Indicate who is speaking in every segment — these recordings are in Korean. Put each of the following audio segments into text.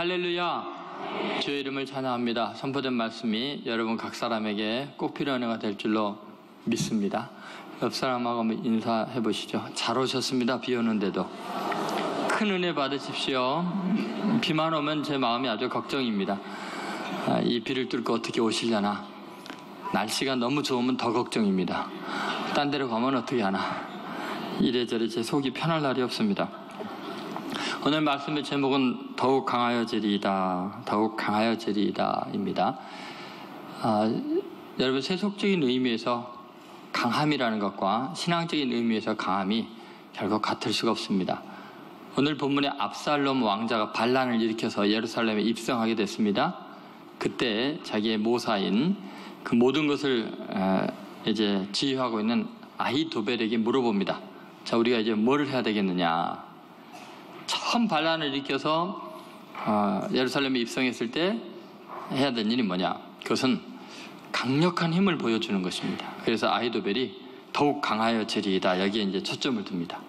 Speaker 1: 할렐루야! 주의 이름을 찬양합니다. 선포된 말씀이 여러분 각 사람에게 꼭 필요한 은혜가 될 줄로 믿습니다. 옆 사람하고 한번 인사해 보시죠. 잘 오셨습니다. 비 오는데도. 큰 은혜 받으십시오. 비만 오면 제 마음이 아주 걱정입니다. 이 비를 뚫고 어떻게 오시려나. 날씨가 너무 좋으면 더 걱정입니다. 딴 데로 가면 어떻게 하나. 이래저래 제 속이 편할 날이 없습니다. 오늘 말씀의 제목은 더욱 강하여지리이다, 더욱 강하여지리이다 입니다. 여러분, 세속적인 의미에서 강함이라는 것과 신앙적인 의미에서 강함이 결국 같을 수가 없습니다. 오늘 본문의 압살롬 왕자가 반란을 일으켜서 예루살렘에 입성하게 됐습니다. 그때 자기의 모사인 그 모든 것을 이제 지휘하고 있는 아히도벨에게 물어봅니다. 자, 우리가 이제 뭘 해야 되겠느냐. 처음 반란을 일으켜서 예루살렘에 입성했을 때 해야 될 일이 뭐냐. 그것은 강력한 힘을 보여주는 것입니다. 그래서 아히도벨이 더욱 강하여지리이다. 여기에 이제 초점을 둡니다.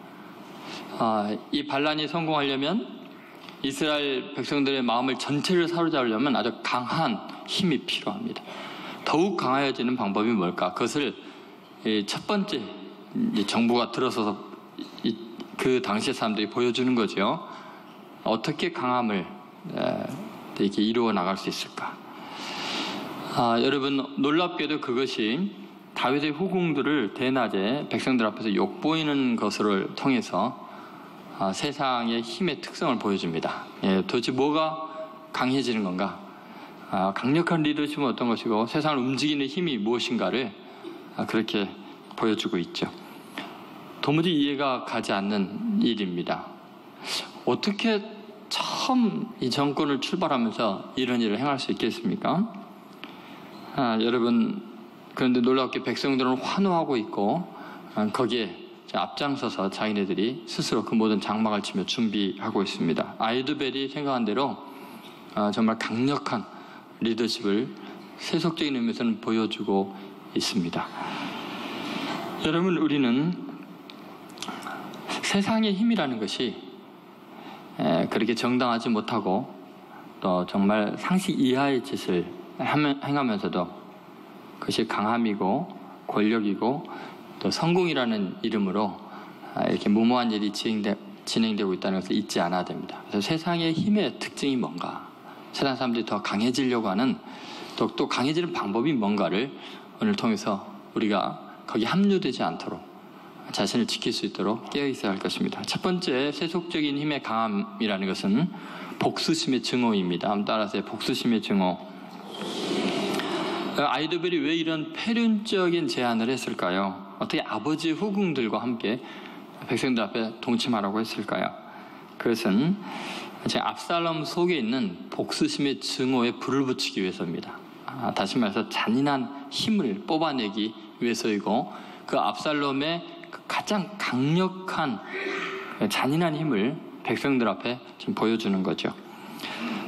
Speaker 1: 이 반란이 성공하려면 이스라엘 백성들의 마음을 전체를 사로잡으려면 아주 강한 힘이 필요합니다. 더욱 강하여지는 방법이 뭘까? 그것을 첫 번째 정부가 들어서서 그 당시의 사람들이 보여주는 거죠. 어떻게 강함을 이렇게 이루어 나갈 수 있을까? 여러분, 놀랍게도 그것이 다윗의 후궁들을 대낮에 백성들 앞에서 욕보이는 것을 통해서 세상의 힘의 특성을 보여줍니다. 도대체 뭐가 강해지는 건가? 강력한 리더십은 어떤 것이고 세상을 움직이는 힘이 무엇인가를 그렇게 보여주고 있죠. 도무지 이해가 가지 않는 일입니다. 어떻게 처음 이 정권을 출발하면서 이런 일을 행할 수 있겠습니까? 여러분, 그런데 놀랍게 백성들은 환호하고 있고 거기에 앞장서서 자기네들이 스스로 그 모든 장막을 치며 준비하고 있습니다. 아히도벨이 생각한 대로 정말 강력한 리더십을 세속적인 의미에서는 보여주고 있습니다. 여러분, 우리는 세상의 힘이라는 것이 그렇게 정당하지 못하고 또 정말 상식 이하의 짓을 행하면서도 그것이 강함이고 권력이고 또 성공이라는 이름으로 이렇게 무모한 일이 진행되고 있다는 것을 잊지 않아야 됩니다. 그래서 세상의 힘의 특징이 뭔가, 세상 사람들이 더 강해지려고 하는 또 강해지는 방법이 뭔가를 오늘 통해서 우리가 거기에 합류되지 않도록 자신을 지킬 수 있도록 깨어 있어야 할 것입니다. 첫 번째, 세속적인 힘의 강함이라는 것은 복수심의 증오입니다. 한번 따라하세요. 복수심의 증오. 아히도벨이 왜 이런 패륜적인 제안을 했을까요? 어떻게 아버지의 후궁들과 함께 백성들 앞에 동침하라고 했을까요? 그것은 제 압살롬 속에 있는 복수심의 증오에 불을 붙이기 위해서입니다. 다시 말해서 잔인한 힘을 뽑아내기 위해서이고, 그 압살롬의 가장 강력한 잔인한 힘을 백성들 앞에 지금 보여주는 거죠.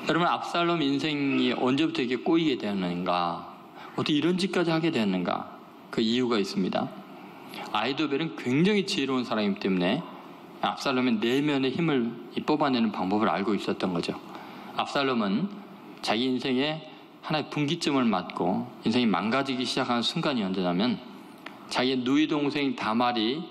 Speaker 1: 여러분, 압살롬 인생이 언제부터 이렇게 꼬이게 되었는가? 어떻게 이런 짓까지 하게 되었는가? 그 이유가 있습니다. 아히도벨은 굉장히 지혜로운 사람이기 때문에 압살롬의 내면의 힘을 뽑아내는 방법을 알고 있었던 거죠. 압살롬은 자기 인생에 하나의 분기점을 맞고 인생이 망가지기 시작하는 순간이 언제냐면, 자기의 누이 동생 다말이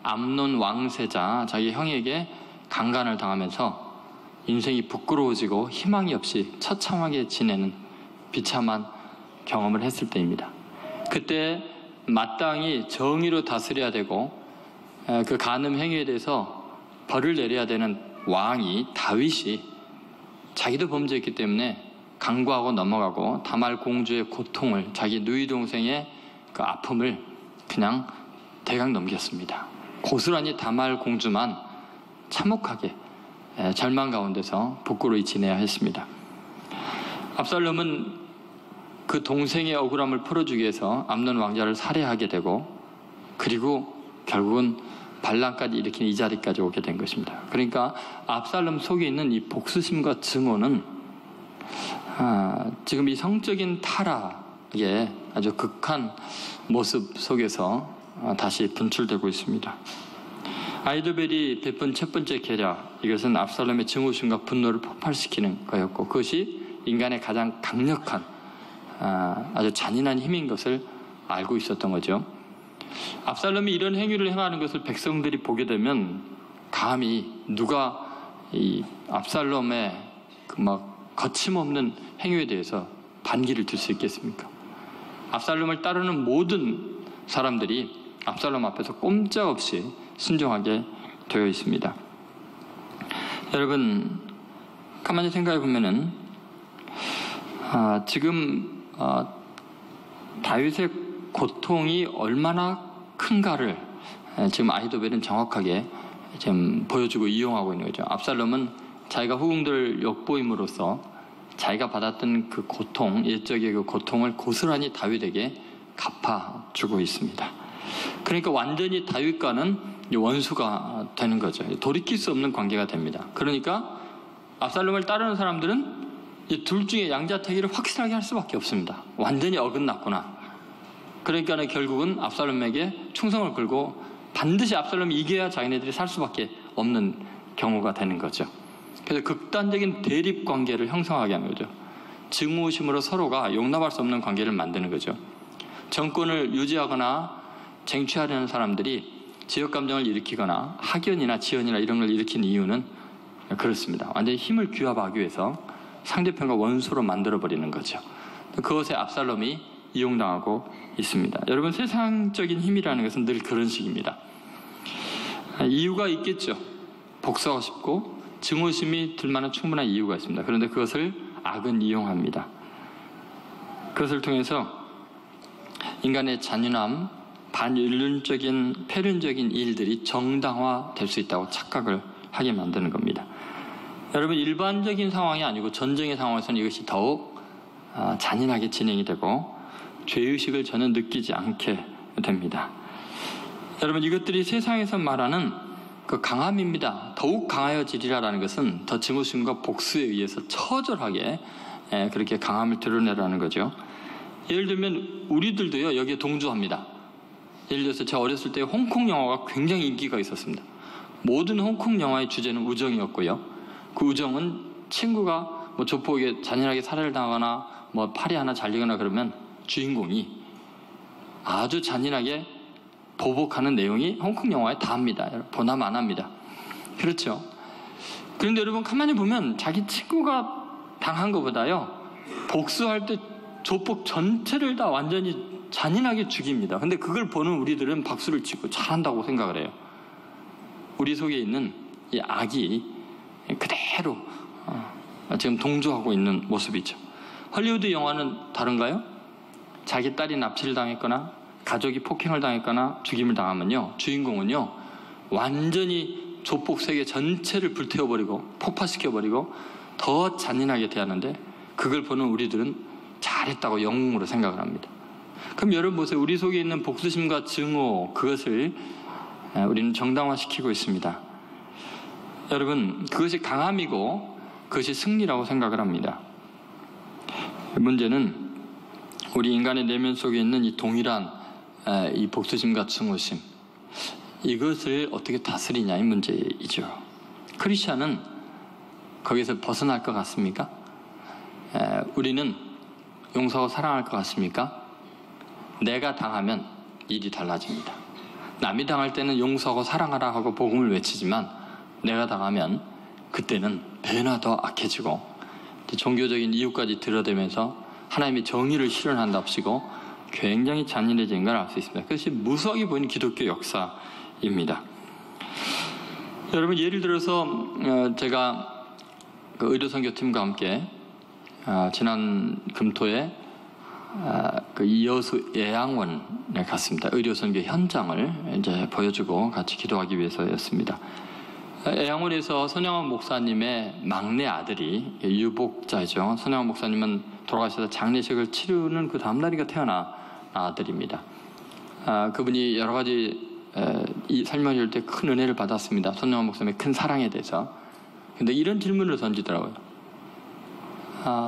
Speaker 1: 암논 왕세자 자기 형에게 강간을 당하면서 인생이 부끄러워지고 희망이 없이 처참하게 지내는 비참한 경험을 했을 때입니다. 그때 마땅히 정의로 다스려야 되고 그 간음 행위에 대해서 벌을 내려야 되는 왕이 다윗이 자기도 범죄했기 때문에 간구하고 넘어가고 다말 공주의 고통을, 자기 누이 동생의 그 아픔을 그냥 대강 넘겼습니다. 고스란히 다말 공주만 참혹하게 절망 가운데서 부끄러이 지내야 했습니다. 압살롬은 그 동생의 억울함을 풀어주기 위해서 암논 왕자를 살해하게 되고, 그리고 결국은 반란까지 일으킨 이 자리까지 오게 된 것입니다. 그러니까 압살롬 속에 있는 이 복수심과 증오는 지금 이 성적인 타락의 아주 극한 모습 속에서 다시 분출되고 있습니다. 아히도벨이 베푼 첫 번째 계략, 이것은 압살롬의 증오심과 분노를 폭발시키는 거였고, 그것이 인간의 가장 강력한 아주 잔인한 힘인 것을 알고 있었던 거죠. 압살롬이 이런 행위를 행하는 것을 백성들이 보게 되면 감히 누가 이 압살롬의 그 막 거침없는 행위에 대해서 반기를 들 수 있겠습니까? 압살롬을 따르는 모든 사람들이 압살롬 앞에서 꼼짝없이 순종하게 되어 있습니다. 여러분, 가만히 생각해 보면은 지금 다윗의 고통이 얼마나 큰가를 지금 아히도벨은 정확하게 지금 보여주고 이용하고 있는 거죠. 압살롬은 자기가 후궁들을 엿보임으로써 자기가 받았던 그 고통, 옛적의 그 고통을 고스란히 다윗에게 갚아주고 있습니다. 그러니까 완전히 다윗과는 원수가 되는 거죠. 돌이킬 수 없는 관계가 됩니다. 그러니까 압살롬을 따르는 사람들은 이 둘 중에 양자택일을 확실하게 할 수밖에 없습니다. 완전히 어긋났구나. 그러니까 결국은 압살롬에게 충성을 걸고 반드시 압살롬이 이겨야 자기네들이 살 수밖에 없는 경우가 되는 거죠. 그래서 극단적인 대립 관계를 형성하게 하는 거죠. 증오심으로 서로가 용납할 수 없는 관계를 만드는 거죠. 정권을 유지하거나 쟁취하려는 사람들이 지역 감정을 일으키거나 학연이나 지연이나 이런 걸 일으키는 이유는 그렇습니다. 완전히 힘을 규합하기 위해서 상대편과 원수로 만들어버리는 거죠. 그것에 압살롬이 이용당하고 있습니다. 여러분, 세상적인 힘이라는 것은 늘 그런 식입니다. 이유가 있겠죠. 복수하고 싶고 증오심이 들 만한 충분한 이유가 있습니다. 그런데 그것을 악은 이용합니다. 그것을 통해서 인간의 잔인함, 반인륜적인 폐륜적인 일들이 정당화될 수 있다고 착각을 하게 만드는 겁니다. 여러분, 일반적인 상황이 아니고 전쟁의 상황에서는 이것이 더욱 잔인하게 진행이 되고 죄의식을 전혀 느끼지 않게 됩니다. 여러분, 이것들이 세상에서 말하는 그 강함입니다. 더욱 강하여지리라는 것은 더 증오심과 복수에 의해서 처절하게 그렇게 강함을 드러내라는 거죠. 예를 들면 우리들도요, 여기에 동조합니다. 예를 들어서 제가 어렸을 때 홍콩 영화가 굉장히 인기가 있었습니다. 모든 홍콩 영화의 주제는 우정이었고요. 그 우정은 친구가 뭐 조폭에게 잔인하게 살해를 당하거나 뭐 팔이 하나 잘리거나 그러면 주인공이 아주 잔인하게 보복하는 내용이 홍콩 영화에 다합니다. 보나 마나입니다. 그렇죠. 그런데 여러분, 가만히 보면 자기 친구가 당한 것보다요, 복수할 때 조폭 전체를 다 완전히 잔인하게 죽입니다. 근데 그걸 보는 우리들은 박수를 치고 잘한다고 생각을 해요. 우리 속에 있는 이 악이 그대로 지금 동조하고 있는 모습이죠. 헐리우드 영화는 다른가요? 자기 딸이 납치를 당했거나 가족이 폭행을 당했거나 죽임을 당하면요, 주인공은요 완전히 조폭 세계 전체를 불태워버리고 폭파시켜버리고 더 잔인하게 대하는데, 그걸 보는 우리들은 잘했다고 영웅으로 생각을 합니다. 그럼 여러분 보세요. 우리 속에 있는 복수심과 증오, 그것을 우리는 정당화시키고 있습니다. 여러분, 그것이 강함이고 그것이 승리라고 생각을 합니다. 문제는 우리 인간의 내면 속에 있는 이 동일한 이 복수심과 증오심, 이것을 어떻게 다스리냐, 이 문제이죠. 크리스찬은 거기서 벗어날 것 같습니까? 우리는 용서하고 사랑할 것 같습니까? 내가 당하면 일이 달라집니다. 남이 당할 때는 용서하고 사랑하라 하고 복음을 외치지만, 내가 당하면 그때는 배나 더 악해지고 종교적인 이유까지 들여대면서 하나님의 정의를 실현한답시고 굉장히 잔인해진 걸 알 수 있습니다. 그것이 무수하게 보이는 기독교 역사입니다. 여러분, 예를 들어서 제가 그 의료선교팀과 함께 지난 금토에 그 이여수 예양원에 갔습니다. 의료선교 현장을 이제 보여주고 같이 기도하기 위해서였습니다. 예양원에서 손영환 목사님의 막내 아들이 유복자죠. 손영환 목사님은 돌아가셔서 장례식을 치르는 그 다음날인가 태어난 아들입니다. 그분이 여러 가지 설명을 때 큰 은혜를 받았습니다. 손영환 목사님의 큰 사랑에 대해서. 근데 이런 질문을 던지더라고요.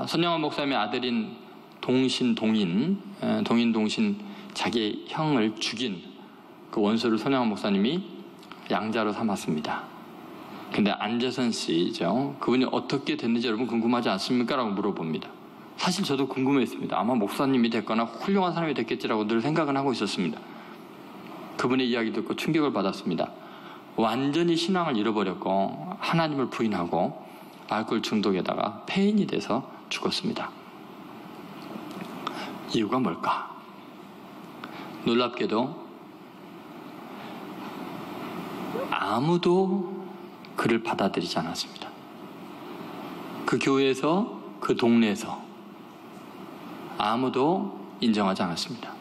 Speaker 1: 손영환 목사님의 아들인 동신 자기 형을 죽인 그 원수를 손영환 목사님이 양자로 삼았습니다. 근데 안재선 씨죠. 그분이 어떻게 됐는지 여러분 궁금하지 않습니까? 라고 물어봅니다. 사실 저도 궁금했습니다. 아마 목사님이 됐거나 훌륭한 사람이 됐겠지라고 늘 생각은 하고 있었습니다. 그분의 이야기 듣고 충격을 받았습니다. 완전히 신앙을 잃어버렸고 하나님을 부인하고 알코올 중독에다가 폐인이 돼서 죽었습니다. 이유가 뭘까? 놀랍게도 아무도 그를 받아들이지 않았습니다. 그 교회에서, 그 동네에서 아무도 인정하지 않았습니다.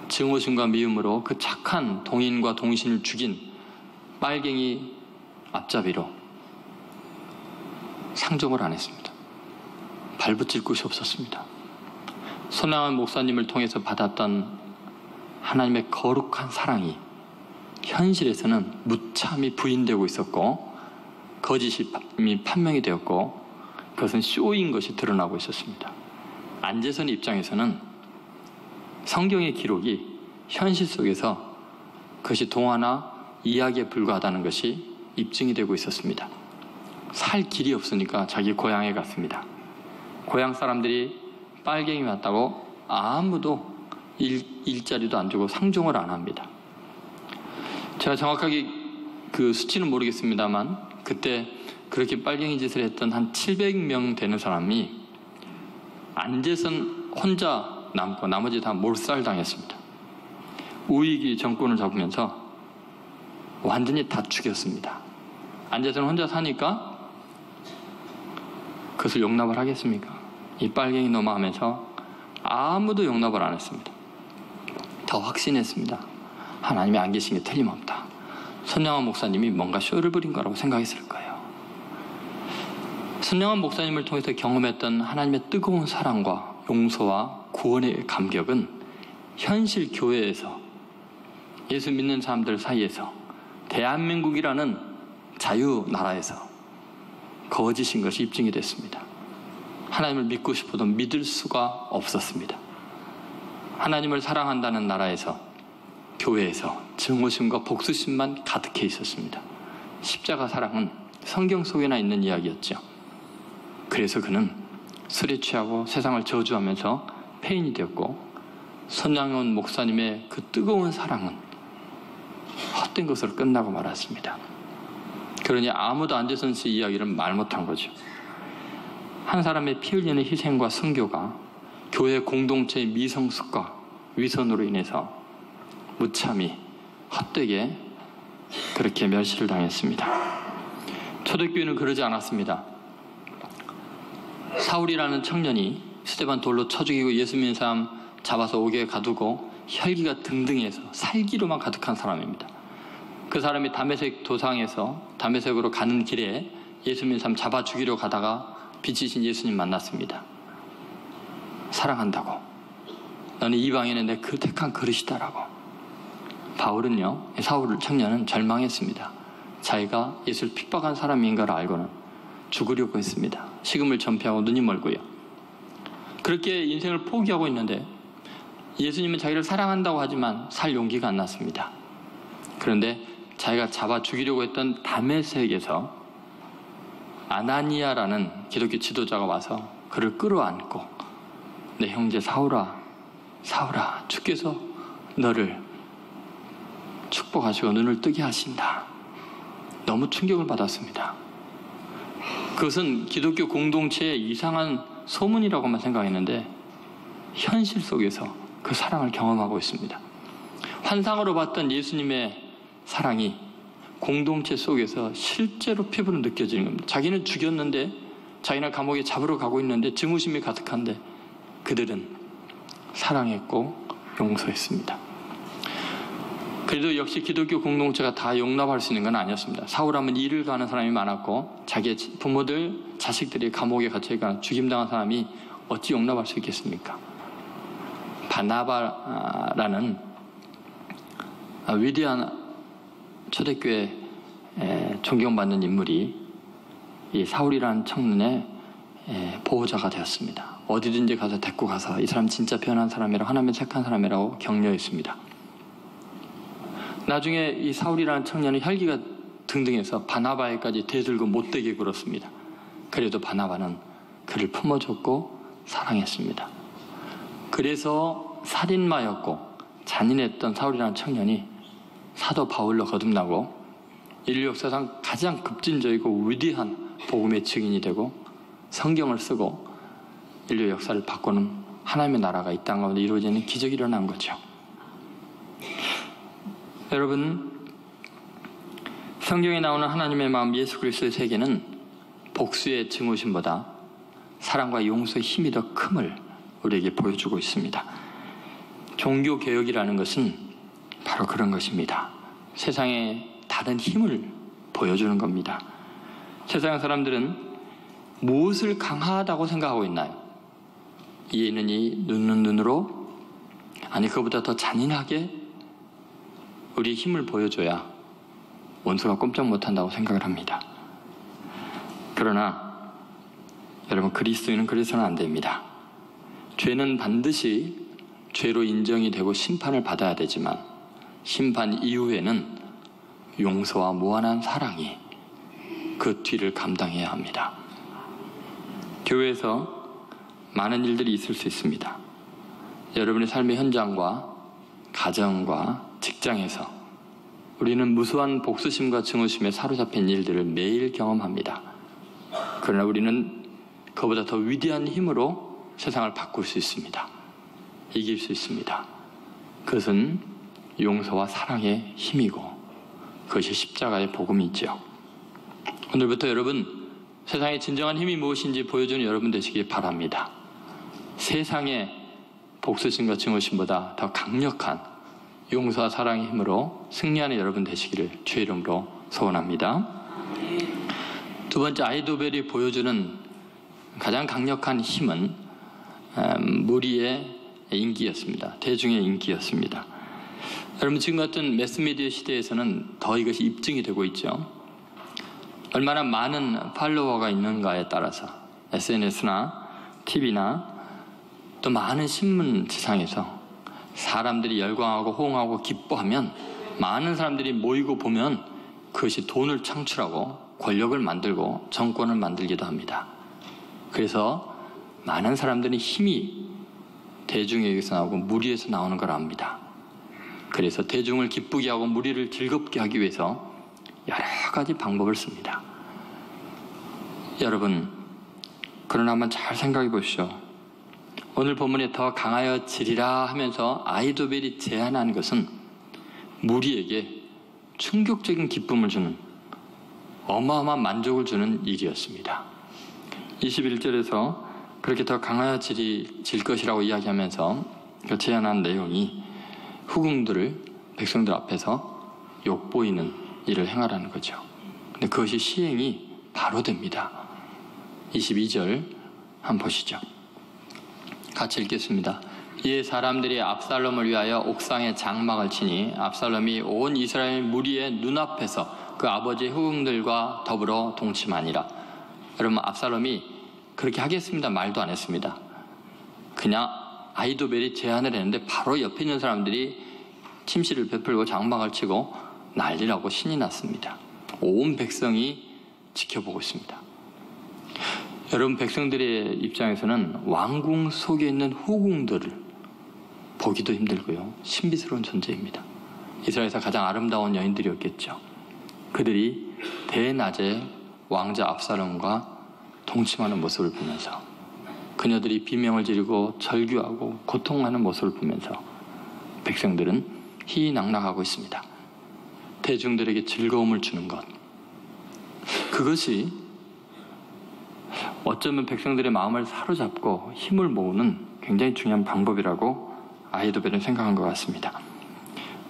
Speaker 1: 증오심과 미움으로 그 착한 동인과 동신을 죽인 빨갱이 앞잡이로 상종을 안 했습니다. 발붙일 곳이 없었습니다. 손양원 목사님을 통해서 받았던 하나님의 거룩한 사랑이 현실에서는 무참히 부인되고 있었고 거짓이 판명이 되었고 그것은 쇼인 것이 드러나고 있었습니다. 안재선 입장에서는 성경의 기록이 현실 속에서 그것이 동화나 이야기에 불과하다는 것이 입증이 되고 있었습니다. 살 길이 없으니까 자기 고향에 갔습니다. 고향 사람들이 빨갱이 왔다고 아무도 일자리도 안 주고 상종을 안 합니다. 제가 정확하게 그 수치는 모르겠습니다만 그때 그렇게 빨갱이 짓을 했던 한 700명 되는 사람이 안재선 혼자 남고 나머지 다 몰살당했습니다. 우익이 정권을 잡으면서 완전히 다 죽였습니다. 안재선 혼자 사니까 그것을 용납을 하겠습니까? 이 빨갱이 놈아 하면서 아무도 용납을 안 했습니다. 더 확신했습니다. 하나님이 안 계신 게 틀림없다. 손양원 목사님이 뭔가 쇼를 부린 거라고 생각했을 거예요. 손양원 목사님을 통해서 경험했던 하나님의 뜨거운 사랑과 용서와 구원의 감격은 현실 교회에서 예수 믿는 사람들 사이에서 대한민국이라는 자유 나라에서 거짓인 것이 입증이 됐습니다. 하나님을 믿고 싶어도 믿을 수가 없었습니다. 하나님을 사랑한다는 나라에서 교회에서 증오심과 복수심만 가득해 있었습니다. 십자가 사랑은 성경 속에나 있는 이야기였죠. 그래서 그는 술에 취하고 세상을 저주하면서 폐인이 되었고 손양원 목사님의 그 뜨거운 사랑은 헛된 것으로 끝나고 말았습니다. 그러니 아무도 안재선 씨 이야기를 말 못한 거죠. 한 사람의 피 흘리는 희생과 순교가 교회 공동체의 미성숙과 위선으로 인해서 무참히 헛되게 그렇게 멸시를 당했습니다. 초대교회는 그러지 않았습니다. 사울이라는 청년이 스데반 돌로 쳐 죽이고 예수 믿는 사람 잡아서 옥에 가두고 혈기가 등등해서 살기로만 가득한 사람입니다. 그 사람이 다메섹 도상에서 다메섹으로 가는 길에 예수 믿는 사람 잡아 죽이려 가다가 빛이신 예수님 만났습니다. 사랑한다고. 너는 이방인의 내 그 택한 그릇이다라고. 바울은요, 사울 청년은 절망했습니다. 자기가 예수를 핍박한 사람인 걸 알고는 죽으려고 했습니다. 식음을 전폐하고 눈이 멀고요. 그렇게 인생을 포기하고 있는데 예수님은 자기를 사랑한다고 하지만 살 용기가 안 났습니다. 그런데 자기가 잡아 죽이려고 했던 다메섹에서 아나니아라는 기독교 지도자가 와서 그를 끌어안고 내 형제 사울아, 사울아, 주께서 너를 축복하시고 눈을 뜨게 하신다. 너무 충격을 받았습니다. 그것은 기독교 공동체의 이상한 소문이라고만 생각했는데 현실 속에서 그 사랑을 경험하고 있습니다. 환상으로 봤던 예수님의 사랑이 공동체 속에서 실제로 피부로 느껴지는 겁니다. 자기는 죽였는데, 자기는 감옥에 잡으러 가고 있는데 증오심이 가득한데 그들은 사랑했고 용서했습니다. 그래도 역시 기독교 공동체가 다 용납할 수 있는 건 아니었습니다. 사울하면 일을 가는 사람이 많았고 자기의 부모들, 자식들이 감옥에 갇혀있거나 죽임당한 사람이 어찌 용납할 수 있겠습니까? 바나바라는 위대한 초대교회 존경받는 인물이 이 사울이라는 청년의 보호자가 되었습니다. 어디든지 가서 데리고 가서 이 사람 진짜 변한 사람이라고, 하나님의 착한 사람이라고 격려했습니다. 나중에 이 사울이라는 청년은 혈기가 등등해서 바나바에까지 대들고 못되게 굴었습니다. 그래도 바나바는 그를 품어줬고 사랑했습니다. 그래서 살인마였고 잔인했던 사울이라는 청년이 사도 바울로 거듭나고 인류 역사상 가장 급진적이고 위대한 복음의 증인이 되고 성경을 쓰고 인류 역사를 바꾸는 하나님의 나라가 이 땅 가운데 이루어지는 기적이 일어난 거죠. 여러분, 성경에 나오는 하나님의 마음 예수 그리스도의 세계는 복수의 증오심보다 사랑과 용서의 힘이 더 큼을 우리에게 보여주고 있습니다. 종교개혁이라는 것은 바로 그런 것입니다. 세상에 다른 힘을 보여주는 겁니다. 세상 사람들은 무엇을 강하다고 생각하고 있나요? 이에는 이, 눈은 눈으로, 아니 그보다 더 잔인하게 우리의 힘을 보여줘야 원수가 꼼짝 못한다고 생각을 합니다. 그러나 여러분, 그리스도인은 그래서는 안 됩니다. 죄는 반드시 죄로 인정이 되고 심판을 받아야 되지만 심판 이후에는 용서와 무한한 사랑이 그 뒤를 감당해야 합니다. 교회에서 많은 일들이 있을 수 있습니다. 여러분의 삶의 현장과 가정과 직장에서 우리는 무수한 복수심과 증오심에 사로잡힌 일들을 매일 경험합니다. 그러나 우리는 그보다 더 위대한 힘으로 세상을 바꿀 수 있습니다. 이길 수 있습니다. 그것은 용서와 사랑의 힘이고 그것이 십자가의 복음이죠. 오늘부터 여러분, 세상의 진정한 힘이 무엇인지 보여주는 여러분 되시기 바랍니다. 세상의 복수심과 증오심보다 더 강력한 용서와 사랑의 힘으로 승리하는 여러분 되시기를 주의 이름으로 소원합니다. 두 번째, 아히도벨이 보여주는 가장 강력한 힘은 무리의 인기였습니다. 대중의 인기였습니다. 여러분, 지금 같은 매스미디어 시대에서는 더 이것이 입증이 되고 있죠. 얼마나 많은 팔로워가 있는가에 따라서 SNS나 TV나 또 많은 신문지상에서 사람들이 열광하고 호응하고 기뻐하면 많은 사람들이 모이고 보면 그것이 돈을 창출하고 권력을 만들고 정권을 만들기도 합니다. 그래서 많은 사람들이 힘이 대중에게서 나오고 무리에서 나오는 걸 압니다. 그래서 대중을 기쁘게 하고 무리를 즐겁게 하기 위해서 여러 가지 방법을 씁니다. 여러분, 그러나 한번 잘 생각해 보시죠. 오늘 본문에 더 강하여지리라 하면서 아히도벨이 제안한 것은 무리에게 충격적인 기쁨을 주는, 어마어마한 만족을 주는 일이었습니다. 21절에서 그렇게 더 강하여질 것이라고 이야기하면서 그 제안한 내용이 후궁들을 백성들 앞에서 욕보이는 일을 행하라는 거죠. 근데 그것이 시행이 바로 됩니다. 22절 한번 보시죠. 같이 읽겠습니다. 이에 사람들이 압살롬을 위하여 옥상에 장막을 치니 압살롬이 온 이스라엘 무리의 눈앞에서 그 아버지의 후궁들과 더불어 동침하니라. 여러분, 압살롬이 그렇게 하겠습니다 말도 안 했습니다. 그냥 아히도벨이 제안을 했는데 바로 옆에 있는 사람들이 침실을 베풀고 장막을 치고 난리라고 신이 났습니다. 온 백성이 지켜보고 있습니다. 여러분, 백성들의 입장에서는 왕궁 속에 있는 후궁들을 보기도 힘들고요, 신비스러운 존재입니다. 이스라엘에서 가장 아름다운 여인들이었겠죠. 그들이 대낮에 왕자 압살롬과 동침하는 모습을 보면서, 그녀들이 비명을 지르고 절규하고 고통하는 모습을 보면서 백성들은 희희낙낙하고 있습니다. 대중들에게 즐거움을 주는 것, 그것이 어쩌면 백성들의 마음을 사로잡고 힘을 모으는 굉장히 중요한 방법이라고 아히도벨은 생각한 것 같습니다.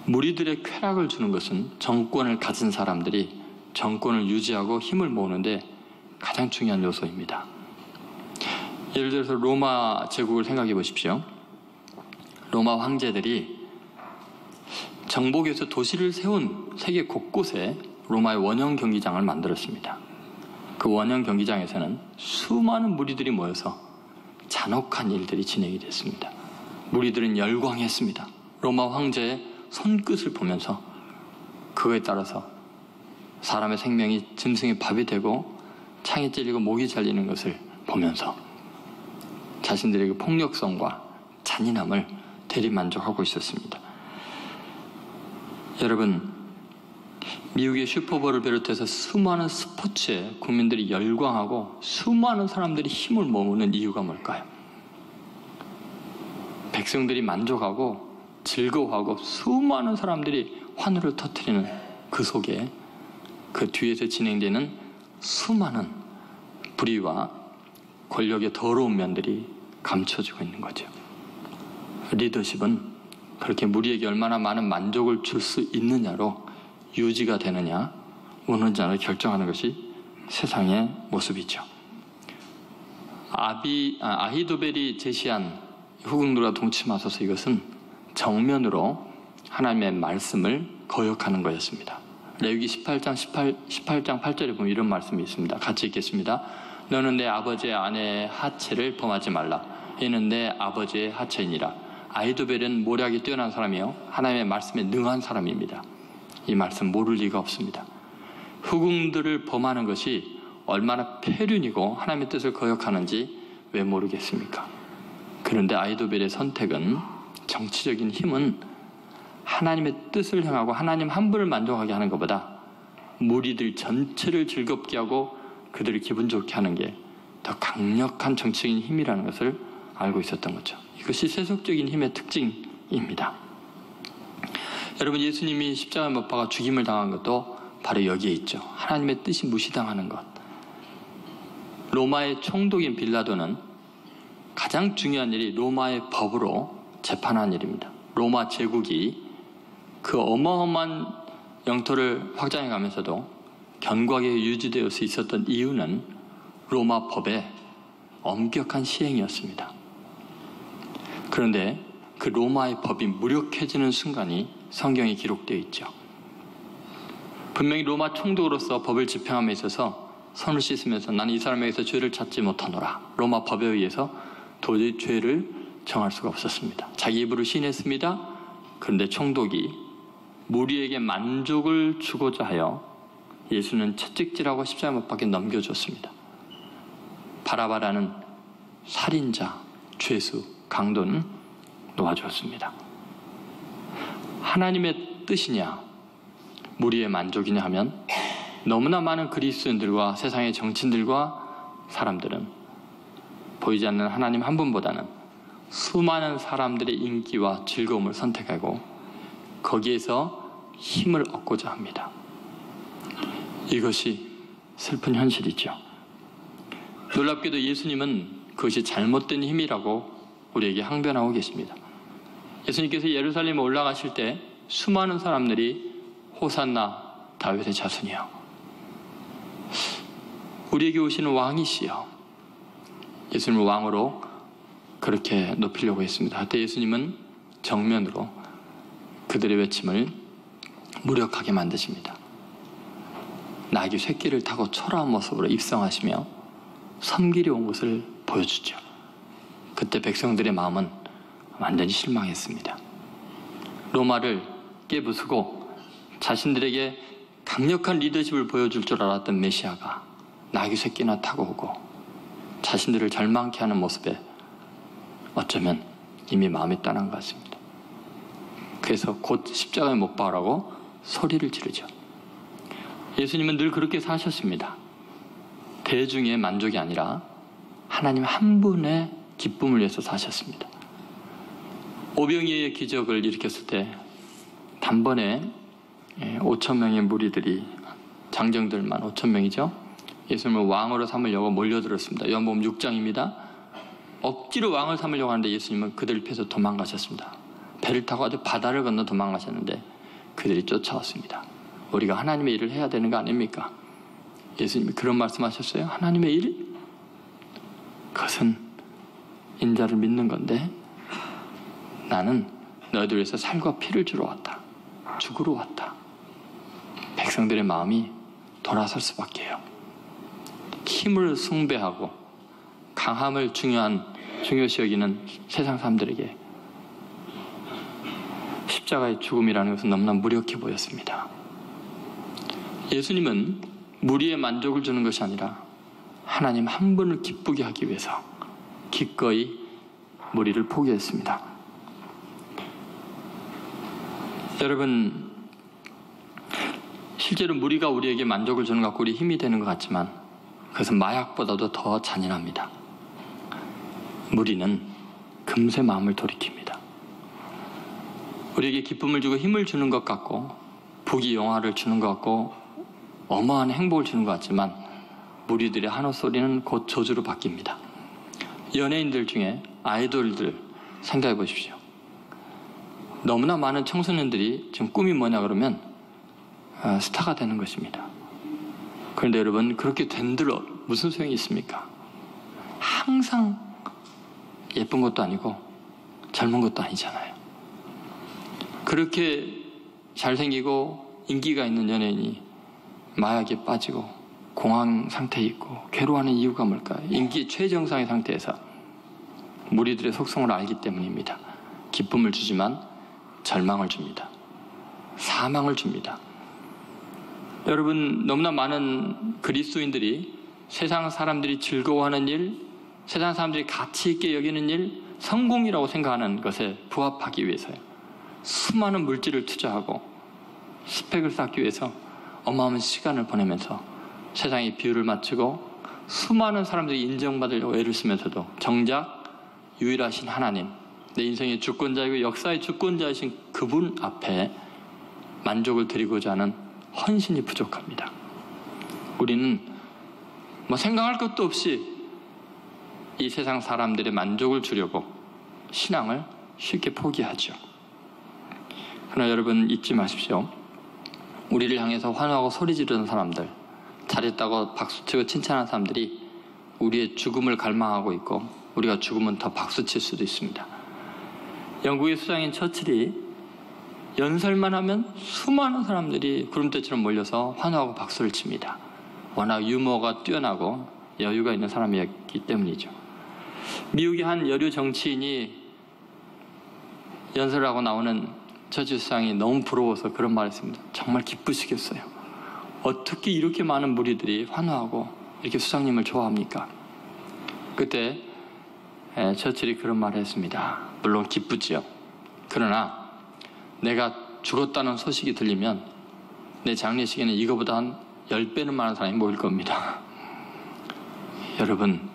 Speaker 1: 무리들의 쾌락을 주는 것은 정권을 가진 사람들이 정권을 유지하고 힘을 모으는데 가장 중요한 요소입니다. 예를 들어서 로마 제국을 생각해 보십시오. 로마 황제들이 정복에서 도시를 세운 세계 곳곳에 로마의 원형 경기장을 만들었습니다. 그 원형 경기장에서는 수많은 무리들이 모여서 잔혹한 일들이 진행이 됐습니다. 무리들은 열광했습니다. 로마 황제의 손끝을 보면서 그거에 따라서 사람의 생명이 짐승의 밥이 되고 창에 찔리고 목이 잘리는 것을 보면서 자신들의 그 폭력성과 잔인함을 대리만족하고 있었습니다. 여러분, 미국의 슈퍼볼을 비롯해서 수많은 스포츠에 국민들이 열광하고 수많은 사람들이 힘을 모으는 이유가 뭘까요? 백성들이 만족하고 즐거워하고 수많은 사람들이 환호를 터뜨리는 그 속에 그 뒤에서 진행되는 수많은 불의와 권력의 더러운 면들이 감춰지고 있는 거죠. 리더십은 그렇게 무리에게 얼마나 많은 만족을 줄 수 있느냐로 유지가 되느냐 무너지느냐를 결정하는 것이 세상의 모습이죠. 아히도벨이 제시한 후궁들과 동침하소서, 이것은 정면으로 하나님의 말씀을 거역하는 거였습니다. 레위기 18장 8절에 보면 이런 말씀이 있습니다. 같이 읽겠습니다. 너는 내 아버지의 아내의 하체를 범하지 말라. 이는 내 아버지의 하체이니라. 아히도벨은 모략이 뛰어난 사람이요 하나님의 말씀에 능한 사람입니다. 이 말씀 모를 리가 없습니다. 후궁들을 범하는 것이 얼마나 폐륜이고 하나님의 뜻을 거역하는지 왜 모르겠습니까? 그런데 아히도벨의 선택은, 정치적인 힘은 하나님의 뜻을 향하고 하나님 한 분을 만족하게 하는 것보다 무리들 전체를 즐겁게 하고 그들을 기분 좋게 하는 게 더 강력한 정치적인 힘이라는 것을 알고 있었던 거죠. 이것이 세속적인 힘의 특징입니다. 여러분, 예수님이 십자가에 못 박아 죽임을 당한 것도 바로 여기에 있죠. 하나님의 뜻이 무시당하는 것. 로마의 총독인 빌라도는 가장 중요한 일이 로마의 법으로 재판한 일입니다. 로마 제국이 그 어마어마한 영토를 확장해 가면서도 견고하게 유지되어서 있었던 이유는 로마 법의 엄격한 시행이었습니다. 그런데 그 로마의 법이 무력해지는 순간이 성경에 기록되어 있죠. 분명히 로마 총독으로서 법을 집행함에 있어서 손을 씻으면서 나는 이 사람에게서 죄를 찾지 못하노라. 로마 법에 의해서 도저히 죄를 정할 수가 없었습니다. 자기 입으로 시인했습니다. 그런데 총독이 무리에게 만족을 주고자 하여 예수는 채찍질하고 십자가 못 박혀 넘겨줬습니다. 바라바라는 살인자, 죄수, 강도는 놓아주었습니다. 하나님의 뜻이냐 무리의 만족이냐 하면 너무나 많은 그리스도인들과 세상의 정치인들과 사람들은 보이지 않는 하나님 한 분보다는 수많은 사람들의 인기와 즐거움을 선택하고 거기에서 힘을 얻고자 합니다. 이것이 슬픈 현실이죠. 놀랍게도 예수님은 그것이 잘못된 힘이라고 우리에게 항변하고 계십니다. 예수님께서 예루살렘에 올라가실 때 수많은 사람들이 호산나 다윗의 자손이여, 우리에게 오시는 왕이시여, 예수님을 왕으로 그렇게 높이려고 했습니다. 그때 예수님은 정면으로 그들의 외침을 무력하게 만드십니다. 나귀 새끼를 타고 초라한 모습으로 입성하시며 섬기려 온 것을 보여주죠. 그때 백성들의 마음은 완전히 실망했습니다. 로마를 깨부수고 자신들에게 강력한 리더십을 보여줄 줄 알았던 메시아가 나귀 새끼나 타고 오고 자신들을 절망케 하는 모습에 어쩌면 이미 마음이 떠난 것 같습니다. 그래서 곧 십자가에 못 박으라고 소리를 지르죠. 예수님은 늘 그렇게 사셨습니다. 대중의 만족이 아니라 하나님 한 분의 기쁨을 위해서 사셨습니다. 오병이어의 기적을 일으켰을 때 단번에 5,000명의 무리들이, 장정들만 5,000명이죠. 예수님을 왕으로 삼으려고 몰려들었습니다. 요한복음 6장입니다. 억지로 왕을 삼으려고 하는데 예수님은 그들을 피해서 도망가셨습니다. 배를 타고 아주 바다를 건너 도망가셨는데 그들이 쫓아왔습니다. 우리가 하나님의 일을 해야 되는 거 아닙니까? 예수님이 그런 말씀하셨어요. 하나님의 일? 그것은 인자를 믿는 건데 나는 너희들 위해서 살과 피를 주러 왔다. 죽으러 왔다. 백성들의 마음이 돌아설 수밖에요. 힘을 숭배하고 강함을 중요시 여기는 세상 사람들에게 십자가의 죽음이라는 것은 너무나 무력해 보였습니다. 예수님은 무리의 만족을 주는 것이 아니라 하나님 한 분을 기쁘게 하기 위해서 기꺼이 무리를 포기했습니다. 여러분, 실제로 무리가 우리에게 만족을 주는 것 같고 우리 힘이 되는 것 같지만 그것은 마약보다도 더 잔인합니다. 무리는 금세 마음을 돌이킵니다. 우리에게 기쁨을 주고 힘을 주는 것 같고 부귀 영화를 주는 것 같고 어마어마한 행복을 주는 것 같지만 무리들의 한호 소리는 곧 저주로 바뀝니다. 연예인들 중에 아이돌들 생각해 보십시오. 너무나 많은 청소년들이 지금 꿈이 뭐냐 그러면 스타가 되는 것입니다. 그런데 여러분, 그렇게 된들 무슨 소용이 있습니까? 항상 예쁜 것도 아니고 젊은 것도 아니잖아요. 그렇게 잘생기고 인기가 있는 연예인이 마약에 빠지고 공황 상태에 있고 괴로워하는 이유가 뭘까요? 인기 최정상의 상태에서 무리들의 속성을 알기 때문입니다. 기쁨을 주지만 절망을 줍니다. 사망을 줍니다. 여러분, 너무나 많은 그리스도인들이 세상 사람들이 즐거워하는 일, 세상 사람들이 가치 있게 여기는 일, 성공이라고 생각하는 것에 부합하기 위해서요. 수많은 물질을 투자하고 스펙을 쌓기 위해서 어마어마한 시간을 보내면서 세상의 비율을 맞추고 수많은 사람들이 인정받으려고 애를 쓰면서도 정작 유일하신 하나님, 내 인생의 주권자이고 역사의 주권자이신 그분 앞에 만족을 드리고자 하는 헌신이 부족합니다. 우리는 생각할 것도 없이 이 세상 사람들의 만족을 주려고 신앙을 쉽게 포기하죠. 그러나 여러분, 잊지 마십시오. 우리를 향해서 환호하고 소리 지르는 사람들, 잘했다고 박수치고 칭찬하는 사람들이 우리의 죽음을 갈망하고 있고 우리가 죽으면 더 박수칠 수도 있습니다. 영국의 수장인 처칠이 연설만 하면 수많은 사람들이 구름대처럼 몰려서 환호하고 박수를 칩니다. 워낙 유머가 뛰어나고 여유가 있는 사람이었기 때문이죠. 미국의 한 여류 정치인이 연설을 하고 나오는 처칠 수장이 너무 부러워서 그런 말을 했습니다. 정말 기쁘시겠어요. 어떻게 이렇게 많은 무리들이 환호하고 이렇게 수장님을 좋아합니까? 그때 처칠이 그런 말을 했습니다. 물론 기쁘지요. 그러나 내가 죽었다는 소식이 들리면 내 장례식에는 이거보다 한 10배는 많은 사람이 모일 겁니다. 여러분,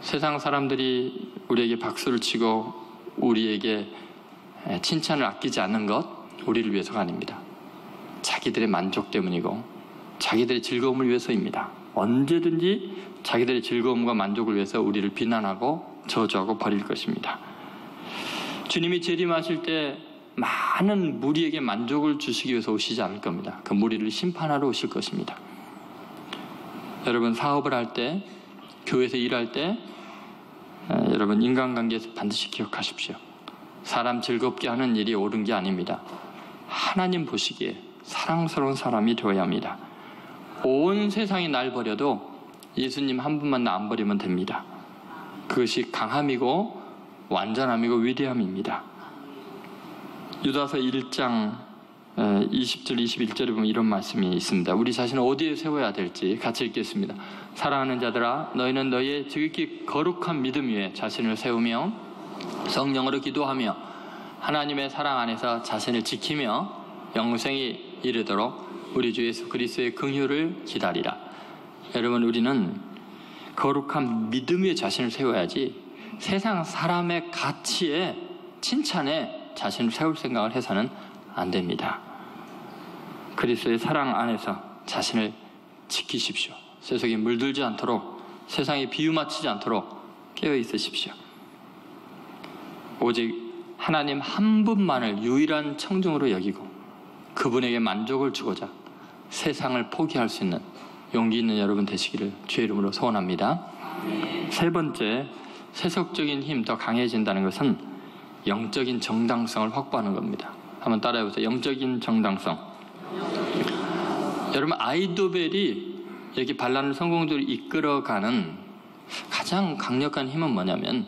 Speaker 1: 세상 사람들이 우리에게 박수를 치고 우리에게 칭찬을 아끼지 않는 것, 우리를 위해서가 아닙니다. 자기들의 만족 때문이고 자기들의 즐거움을 위해서입니다. 언제든지 자기들의 즐거움과 만족을 위해서 우리를 비난하고 저주하고 버릴 것입니다. 주님이 재림하실 때 많은 무리에게 만족을 주시기 위해서 오시지 않을 겁니다. 그 무리를 심판하러 오실 것입니다. 여러분, 사업을 할 때, 교회에서 일할 때, 여러분 인간관계에서 반드시 기억하십시오. 사람 즐겁게 하는 일이 옳은 게 아닙니다. 하나님 보시기에 사랑스러운 사람이 되어야 합니다. 온 세상이 날 버려도 예수님 한 분만 나 안 버리면 됩니다. 그것이 강함이고 완전함이고 위대함입니다. 유다서 1장 20절 21절에 보면 이런 말씀이 있습니다. 우리 자신을 어디에 세워야 될지 같이 읽겠습니다. 사랑하는 자들아, 너희는 너희의 지극히 거룩한 믿음 위에 자신을 세우며 성령으로 기도하며 하나님의 사랑 안에서 자신을 지키며 영생이 이르도록 우리 주 예수 그리스도의 긍휼을 기다리라. 여러분, 우리는 거룩한 믿음 위에 자신을 세워야지 세상 사람의 가치에 칭찬에 자신을 세울 생각을 해서는 안 됩니다. 그리스도의 사랑 안에서 자신을 지키십시오. 세속에 물들지 않도록, 세상에 비유 맞추지 않도록 깨어 있으십시오. 오직 하나님 한 분만을 유일한 청중으로 여기고 그분에게 만족을 주고자 세상을 포기할 수 있는 용기 있는 여러분 되시기를 주의 이름으로 소원합니다. 세 번째, 세속적인 힘 더 강해진다는 것은 영적인 정당성을 확보하는 겁니다. 한번 따라해보세요. 영적인 정당성. 여러분, 아이도벨이 이렇게 반란을 성공적으로 이끌어가는 가장 강력한 힘은 뭐냐면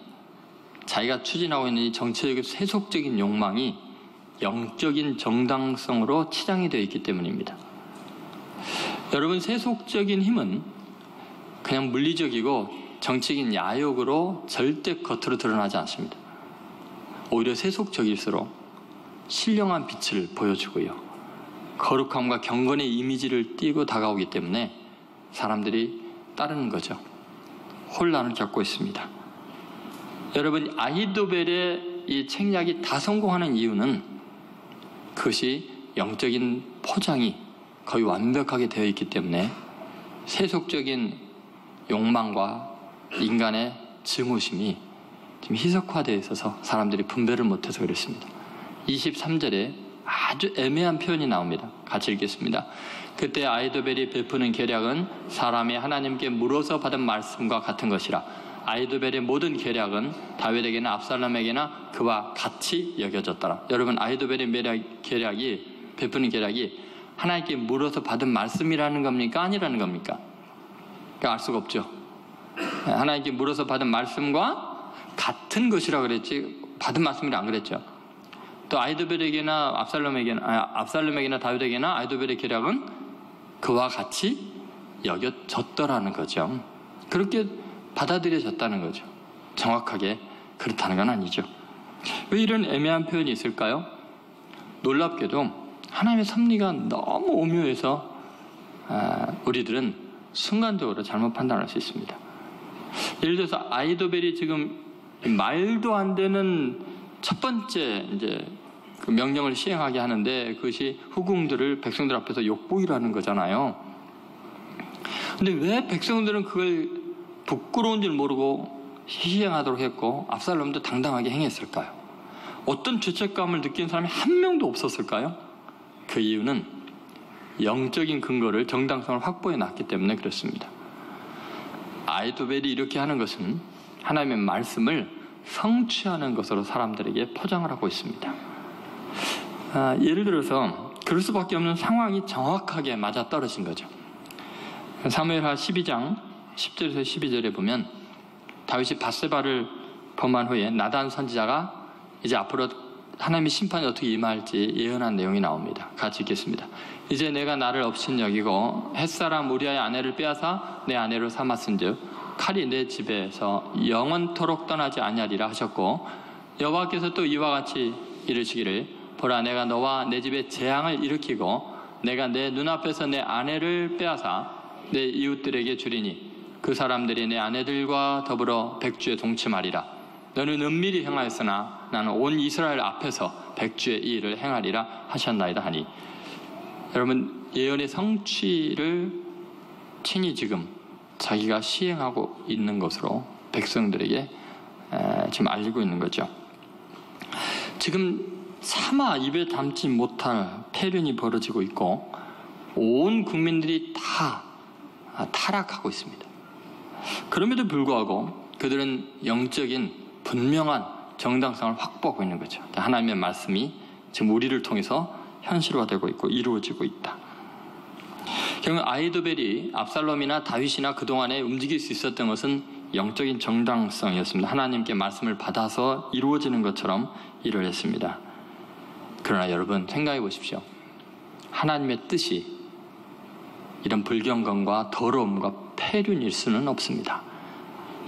Speaker 1: 자기가 추진하고 있는 이 정치적인 세속적인 욕망이 영적인 정당성으로 치장이 되어 있기 때문입니다. 여러분, 세속적인 힘은 그냥 물리적이고 정치적인 야욕으로 절대 겉으로 드러나지 않습니다. 오히려 세속적일수록 신령한 빛을 보여주고요, 거룩함과 경건의 이미지를 띠고 다가오기 때문에 사람들이 따르는 거죠. 혼란을 겪고 있습니다. 여러분, 아히도벨의 이 책략이 다 성공하는 이유는 그것이 영적인 포장이 거의 완벽하게 되어 있기 때문에 세속적인 욕망과 인간의 증오심이 지금 희석화되어 있어서 사람들이 분별을 못해서 그렇습니다. 23절에 아주 애매한 표현이 나옵니다. 같이 읽겠습니다. 그때 아히도벨이 베푸는 계략은 사람이 하나님께 물어서 받은 말씀과 같은 것이라. 아히도벨의 모든 계략은 다윗에게나 압살롬에게나 그와 같이 여겨졌더라. 여러분, 아히도벨의 베푸는 계략이 하나님께 물어서 받은 말씀이라는 겁니까? 아니라는 겁니까? 알 수가 없죠. 하나님께 물어서 받은 말씀과 같은 것이라 그랬지, 받은 말씀이라 안 그랬죠. 또 아히도벨에게나 압살롬에게나 다윗에게나 아히도벨의 계략은 그와 같이 여겨졌더라는 거죠. 그렇게 받아들여졌다는 거죠. 정확하게 그렇다는 건 아니죠. 왜 이런 애매한 표현이 있을까요? 놀랍게도 하나님의 섭리가 너무 오묘해서 우리들은 순간적으로 잘못 판단할 수 있습니다. 예를 들어서 아히도벨이 지금 말도 안 되는 첫 번째 이제 그 명령을 시행하게 하는데, 그것이 후궁들을 백성들 앞에서 욕보이라는 거잖아요. 근데 왜 백성들은 그걸 부끄러운 줄 모르고 시행하도록 했고 압살롬도 당당하게 행했을까요? 어떤 죄책감을 느끼는 사람이 한 명도 없었을까요? 그 이유는 영적인 근거를, 정당성을 확보해 놨기 때문에 그렇습니다. 아히도벨이 이렇게 하는 것은 하나님의 말씀을 성취하는 것으로 사람들에게 포장을 하고 있습니다. 예를 들어서 그럴 수밖에 없는 상황이 정확하게 맞아떨어진 거죠. 사무엘하 12장 10절에서 12절에 보면 다윗이 밧세바를 범한 후에 나단 선지자가 이제 앞으로 하나님의 심판이 어떻게 임할지 예언한 내용이 나옵니다. 같이 읽겠습니다. 이제 내가 나를 업신여기고 햇사람 우리아의 아내를 빼앗아 내 아내로 삼았은즉 칼이 내 집에서 영원토록 떠나지 아니하리라 하셨고, 여호와께서 또 이와 같이 이르시기를 보라, 내가 너와 내 집에 재앙을 일으키고 내가 내 눈앞에서 내 아내를 빼앗아 내 이웃들에게 주리니 그 사람들이 내 아내들과 더불어 백주에 동침하리라. 너는 은밀히 행하였으나 나는 온 이스라엘 앞에서 백주의 이 일을 행하리라 하셨나이다 하니, 여러분, 예언의 성취를 친히 지금 자기가 시행하고 있는 것으로 백성들에게 지금 알리고 있는 거죠. 지금 차마 입에 담지 못할 폐륜이 벌어지고 있고 온 국민들이 다 타락하고 있습니다. 그럼에도 불구하고 그들은 영적인 분명한 정당성을 확보하고 있는 거죠. 하나님의 말씀이 지금 우리를 통해서 현실화되고 있고 이루어지고 있다. 결국 아히도벨이 압살롬이나 다윗이나 그동안에 움직일 수 있었던 것은 영적인 정당성이었습니다. 하나님께 말씀을 받아서 이루어지는 것처럼 일을 했습니다. 그러나 여러분, 생각해 보십시오. 하나님의 뜻이 이런 불경건과 더러움과 폐륜일 수는 없습니다.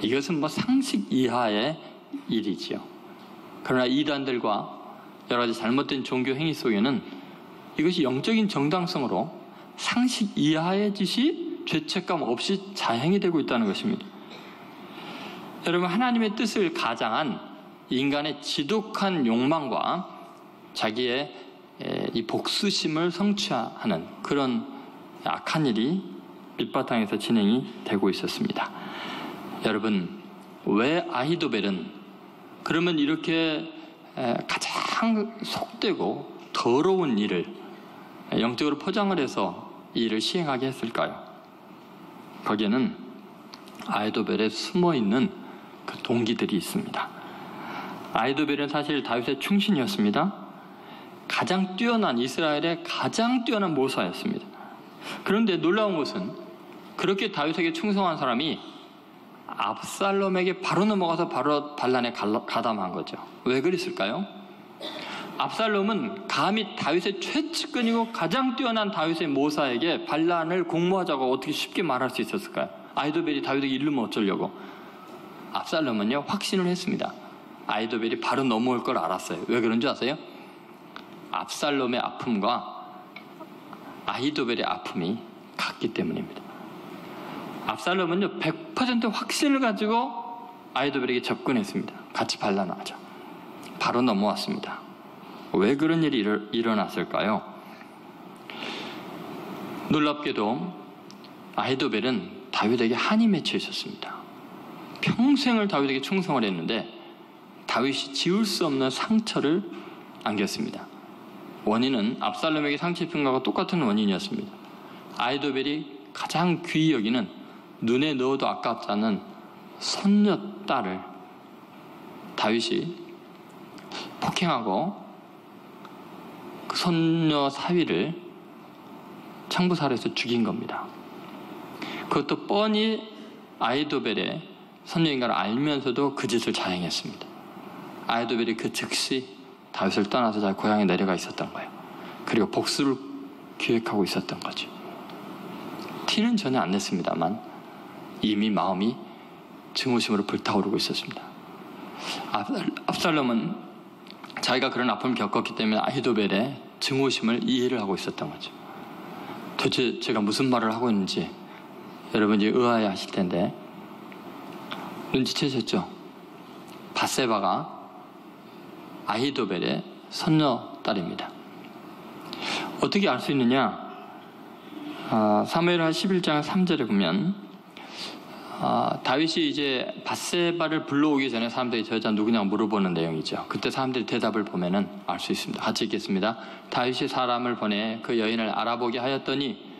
Speaker 1: 이것은 상식 이하의 일이지요. 그러나 이단들과 여러 가지 잘못된 종교 행위 속에는 이것이 영적인 정당성으로 상식 이하의 짓이 죄책감 없이 자행이 되고 있다는 것입니다. 여러분, 하나님의 뜻을 가장한 인간의 지독한 욕망과 자기의 이 복수심을 성취하는 그런 악한 일이 밑바탕에서 진행이 되고 있었습니다. 여러분, 왜 아히도벨은 그러면 이렇게 가장 속되고 더러운 일을 영적으로 포장을 해서 이 일을 시행하게 했을까요? 거기에는 아히도벨에 숨어있는 그 동기들이 있습니다. 아히도벨은 사실 다윗의 충신이었습니다. 가장 뛰어난, 이스라엘의 가장 뛰어난 모사였습니다. 그런데 놀라운 것은 그렇게 다윗에게 충성한 사람이 압살롬에게 바로 넘어가서 바로 반란에 가담한 거죠. 왜 그랬을까요? 압살롬은 감히 다윗의 최측근이고 가장 뛰어난 다윗의 모사에게 반란을 공모하자고 어떻게 쉽게 말할 수 있었을까요? 아히도벨이 다윗에게 이르면 어쩌려고? 압살롬은요, 확신을 했습니다. 아히도벨이 바로 넘어올 걸 알았어요. 왜 그런 줄 아세요? 압살롬의 아픔과 아히도벨의 아픔이 같기 때문입니다. 압살롬은요, 100% 확신을 가지고 아히도벨에게 접근했습니다. 같이 반란하자. 바로 넘어왔습니다. 왜 그런 일이 일어났을까요? 놀랍게도 아히도벨은 다윗에게 한이 맺혀 있었습니다. 평생을 다윗에게 충성을 했는데 다윗이 지울 수 없는 상처를 안겼습니다. 원인은 압살롬에게 상처 입힌 것과 똑같은 원인이었습니다. 아히도벨이 가장 귀히 여기는 눈에 넣어도 아깝지 않은 손녀딸을 다윗이 폭행하고 그 손녀 사위를 창부살해해서 죽인 겁니다. 그것도 뻔히 아히도벨의 손녀인 걸 알면서도 그 짓을 자행했습니다. 아히도벨이 그 즉시 다윗을 떠나서 자기 고향에 내려가 있었던 거예요. 그리고 복수를 기획하고 있었던 거죠. 티는 전혀 안 냈습니다만 이미 마음이 증오심으로 불타오르고 있었습니다. 압살롬은 자기가 그런 아픔을 겪었기 때문에 아히도벨의 증오심을 이해를 하고 있었던 거죠. 도대체 제가 무슨 말을 하고 있는지 여러분이 의아해 하실 텐데 눈치채셨죠? 밧세바가 아히도벨의 손녀딸입니다. 어떻게 알 수 있느냐? 사무엘하 11장 3절에 보면 다윗이 이제 밧세바를 불러오기 전에 사람들이 저 여자 누구냐고 물어보는 내용이죠. 그때 사람들이 대답을 보면은 알 수 있습니다. 같이 읽겠습니다. 다윗이 사람을 보내 그 여인을 알아보게 하였더니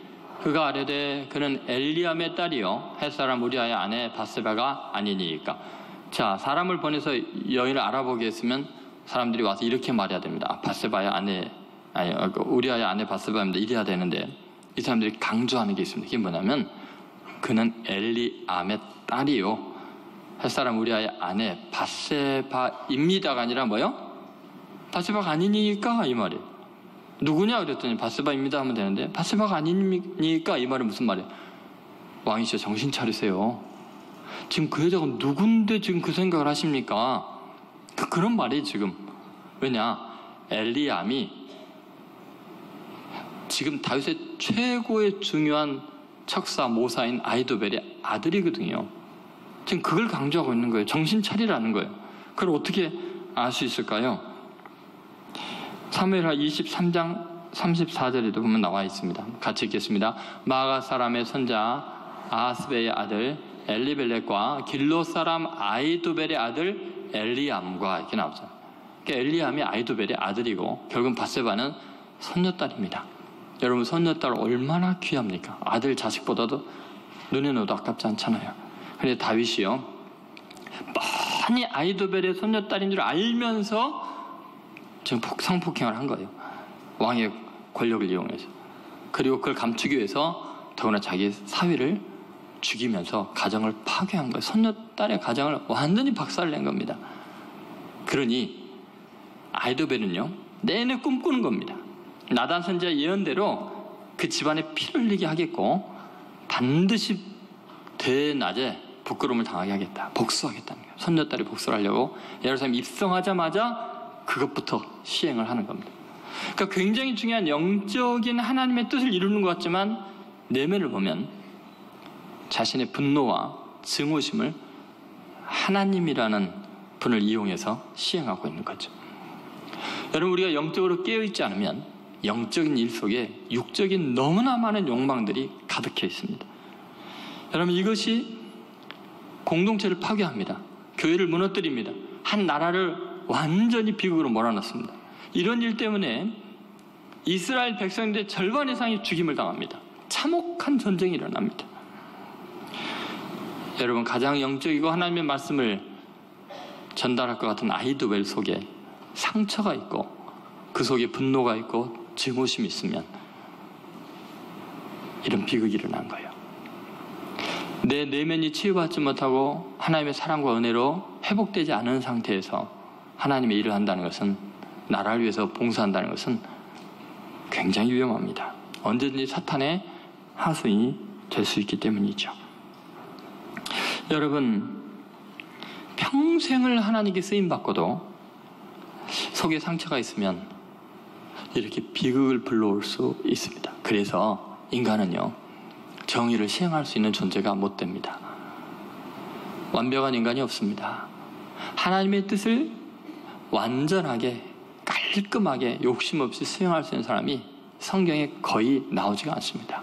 Speaker 1: 그가 아뢰되 그는 엘리암의 딸이요 햇사람 우리아의 아내 밧세바가 아니니이까. 자, 사람을 보내서 여인을 알아보게 했으면 사람들이 와서 이렇게 말해야 됩니다. 밧세바의 아내, 우리아의 아내 밧세바입니다. 이래야 되는데 이 사람들이 강조하는 게 있습니다. 그게 뭐냐면 그는 엘리암의 딸이요 햇사람 우리아의 아내 밧세바입니다가 아니라 뭐요? 밧세바가 아니니까 이 말이에요. 누구냐 그랬더니 밧세바입니다 하면 되는데 밧세바가 아니니까 이 말은 무슨 말이에요? 왕이시여 정신 차리세요. 지금 그 여자가 누군데 지금 그 생각을 하십니까? 그런 말이 지금. 왜냐? 엘리암이 지금 다윗의 최고의 중요한 척사 모사인 아히도벨의 아들이거든요. 지금 그걸 강조하고 있는 거예요. 정신 차리라는 거예요. 그걸 어떻게 알 수 있을까요? 사무엘하 23장 34절에도 보면 나와 있습니다. 같이 읽겠습니다. 마가 사람의 손자 아하스베의 아들 엘리벨렉과 길로 사람 아히도벨의 아들 엘리암과 이렇게 나오죠. 그러니까 엘리암이 아히도벨의 아들이고 결국 밧세바는 손녀딸입니다. 여러분 손녀딸 얼마나 귀합니까? 아들 자식보다도 눈에 넣어도 아깝지 않잖아요. 그런데 다윗이요 뻔히 아히도벨의 손녀딸인 줄 알면서 지금 성폭행을 한 거예요. 왕의 권력을 이용해서. 그리고 그걸 감추기 위해서 더구나 자기 사위를 죽이면서 가정을 파괴한 거예요. 손녀딸의 가정을 완전히 박살낸 겁니다. 그러니 아히도벨은요 내내 꿈꾸는 겁니다. 나단 선지자 예언대로 그 집안에 피를 흘리게 하겠고 반드시 대낮에 부끄러움을 당하게 하겠다. 복수하겠다는 거예요. 손녀딸이 복수를 하려고 예루살렘 입성하자마자 그것부터 시행을 하는 겁니다. 그러니까 굉장히 중요한 영적인 하나님의 뜻을 이루는 것 같지만 내면을 보면 자신의 분노와 증오심을 하나님이라는 분을 이용해서 시행하고 있는 거죠. 여러분 우리가 영적으로 깨어있지 않으면 영적인 일 속에 육적인 너무나 많은 욕망들이 가득해 있습니다. 여러분 이것이 공동체를 파괴합니다. 교회를 무너뜨립니다. 한 나라를 완전히 비극으로 몰아넣습니다. 이런 일 때문에 이스라엘 백성들의 절반 이상이 죽임을 당합니다. 참혹한 전쟁이 일어납니다. 여러분 가장 영적이고 하나님의 말씀을 전달할 것 같은 아히도벨 속에 상처가 있고 그 속에 분노가 있고 증오심이 있으면 이런 비극이 일어난 거예요. 내 내면이 치유받지 못하고 하나님의 사랑과 은혜로 회복되지 않은 상태에서 하나님의 일을 한다는 것은 나라를 위해서 봉사한다는 것은 굉장히 위험합니다. 언제든지 사탄의 하수인이 될 수 있기 때문이죠. 여러분, 평생을 하나님께 쓰임받고도 속에 상처가 있으면 이렇게 비극을 불러올 수 있습니다. 그래서 인간은요, 정의를 시행할 수 있는 존재가 못 됩니다. 완벽한 인간이 없습니다. 하나님의 뜻을 완전하게 깔끔하게 욕심 없이 수행할 수 있는 사람이 성경에 거의 나오지가 않습니다.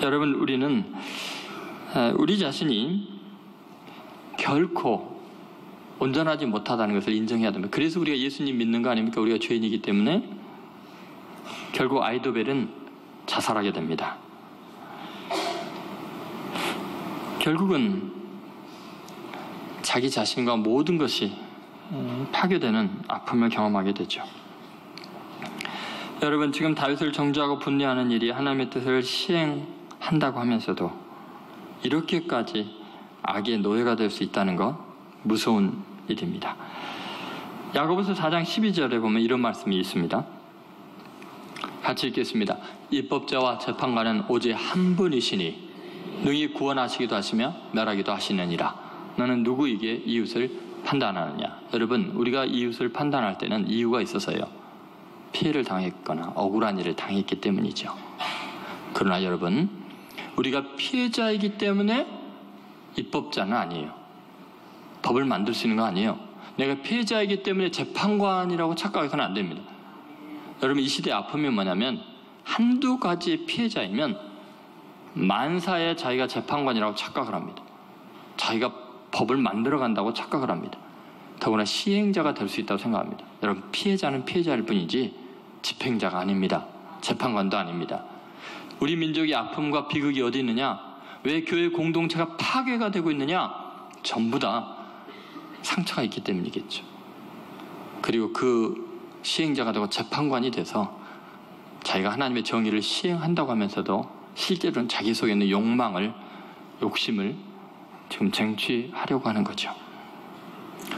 Speaker 1: 여러분, 우리는 우리 자신이 결코 온전하지 못하다는 것을 인정해야 됩니다. 그래서 우리가 예수님 믿는 거 아닙니까? 우리가 죄인이기 때문에 결국 아이도벨은 자살하게 됩니다. 결국은 자기 자신과 모든 것이 파괴되는 아픔을 경험하게 되죠. 여러분, 지금 다윗을 정죄하고 분리하는 일이 하나님의 뜻을 시행한다고 하면서도 이렇게까지 악의 노예가 될 수 있다는 것, 무서운 일입니다. 야고보서 4장 12절에 보면 이런 말씀이 있습니다. 같이 읽겠습니다. 입법자와 재판관은 오직 한 분이시니 능히 구원하시기도 하시며 멸하기도 하시느니라. 너는 누구에게 이웃을 판단하느냐? 여러분, 우리가 이웃을 판단할 때는 이유가 있어서요. 피해를 당했거나 억울한 일을 당했기 때문이죠. 그러나 여러분, 우리가 피해자이기 때문에 입법자는 아니에요. 법을 만들 수 있는 거 아니에요. 내가 피해자이기 때문에 재판관이라고 착각해서는 안 됩니다. 여러분, 이 시대의 아픔이 뭐냐면 한두 가지 피해자이면 만사에 자기가 재판관이라고 착각을 합니다. 자기가 법을 만들어 간다고 착각을 합니다. 더구나 시행자가 될 수 있다고 생각합니다. 여러분, 피해자는 피해자일 뿐이지 집행자가 아닙니다. 재판관도 아닙니다. 우리 민족의 아픔과 비극이 어디 있느냐? 왜 교회 공동체가 파괴가 되고 있느냐? 전부 다 상처가 있기 때문이겠죠. 그리고 그 시행자가 되고 재판관이 돼서 자기가 하나님의 정의를 시행한다고 하면서도 실제로는 자기 속에 있는 욕심을 지금 쟁취하려고 하는 거죠.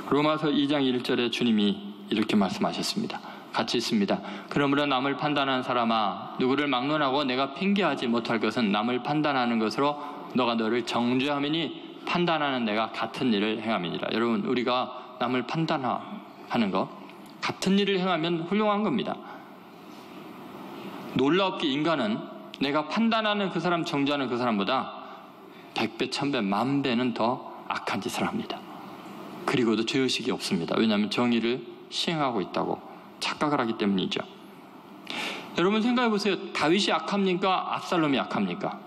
Speaker 1: 로마서 2장 1절에 주님이 이렇게 말씀하셨습니다. 같이 있습니다. 그러므로 남을 판단하는 사람아, 누구를 막론하고 내가 핑계하지 못할 것은 남을 판단하는 것으로 너가 너를 정죄함이니 판단하는 내가 같은 일을 행함이니라. 여러분, 우리가 남을 판단하는 것, 같은 일을 행하면 훌륭한 겁니다. 놀랍게 인간은 내가 판단하는 그 사람, 정죄하는 그 사람보다 100배, 1000배, 10,000배는 더 악한 짓을 합니다. 그리고도 죄의식이 없습니다. 왜냐하면 정의를 시행하고 있다고 착각을 하기 때문이죠. 여러분, 생각해 보세요. 다윗이 악합니까? 압살롬이 악합니까?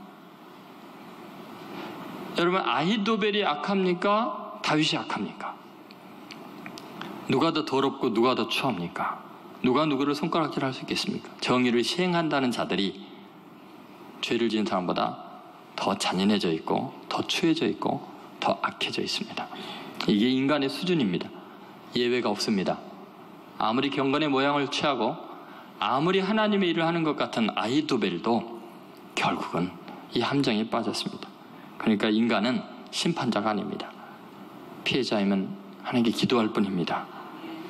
Speaker 1: 여러분, 아히도벨이 악합니까? 다윗이 악합니까? 누가 더 더럽고 누가 더 추합니까? 누가 누구를 손가락질할 수 있겠습니까? 정의를 시행한다는 자들이 죄를 지은 사람보다 더 잔인해져 있고 더 추해져 있고 더 악해져 있습니다. 이게 인간의 수준입니다. 예외가 없습니다. 아무리 경건의 모양을 취하고 아무리 하나님의 일을 하는 것 같은 아히도벨도 결국은 이 함정에 빠졌습니다. 그러니까 인간은 심판자가 아닙니다. 피해자이면 하나님께 기도할 뿐입니다.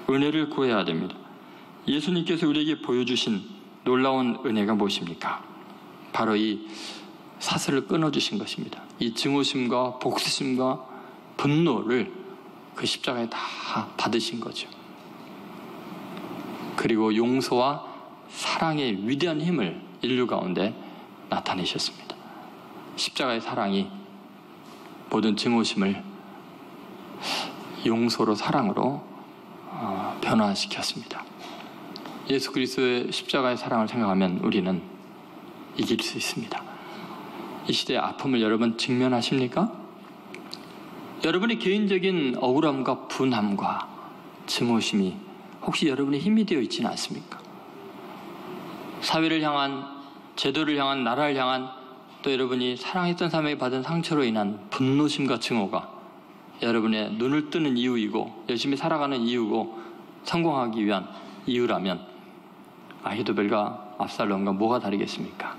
Speaker 1: 은혜를 구해야 됩니다. 예수님께서 우리에게 보여주신 놀라운 은혜가 무엇입니까? 바로 이 사슬을 끊어주신 것입니다. 이 증오심과 복수심과 분노를 그 십자가에 다 받으신 거죠. 그리고 용서와 사랑의 위대한 힘을 인류 가운데 나타내셨습니다. 십자가의 사랑이 모든 증오심을 용서로, 사랑으로 변화시켰습니다. 예수 그리스도의 십자가의 사랑을 생각하면 우리는 이길 수 있습니다. 이 시대의 아픔을 여러분 직면하십니까? 여러분의 개인적인 억울함과 분함과 증오심이 혹시 여러분의 힘이 되어 있지는 않습니까? 사회를 향한, 제도를 향한, 나라를 향한, 또 여러분이 사랑했던 사람에게 받은 상처로 인한 분노심과 증오가 여러분의 눈을 뜨는 이유이고 열심히 살아가는 이유고 성공하기 위한 이유라면 아히도벨과 압살롬과 뭐가 다르겠습니까?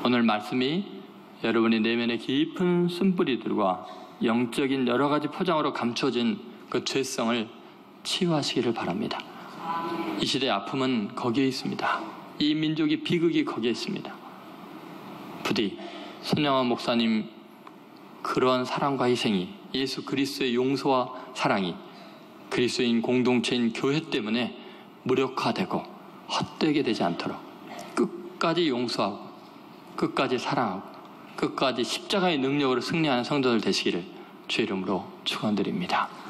Speaker 1: 오늘 말씀이 여러분의 내면의 깊은 쓴뿌리들과 영적인 여러 가지 포장으로 감춰진 그 죄성을 치유하시기를 바랍니다. 이 시대의 아픔은 거기에 있습니다. 이 민족의 비극이 거기에 있습니다. 부디 손영환 목사님 그러한 사랑과 희생이, 예수 그리스도의 용서와 사랑이 그리스도인 공동체인 교회 때문에 무력화되고 헛되게 되지 않도록 끝까지 용서하고 끝까지 사랑하고 끝까지 십자가의 능력으로 승리하는 성도들 되시기를 주의 이름으로 축원드립니다.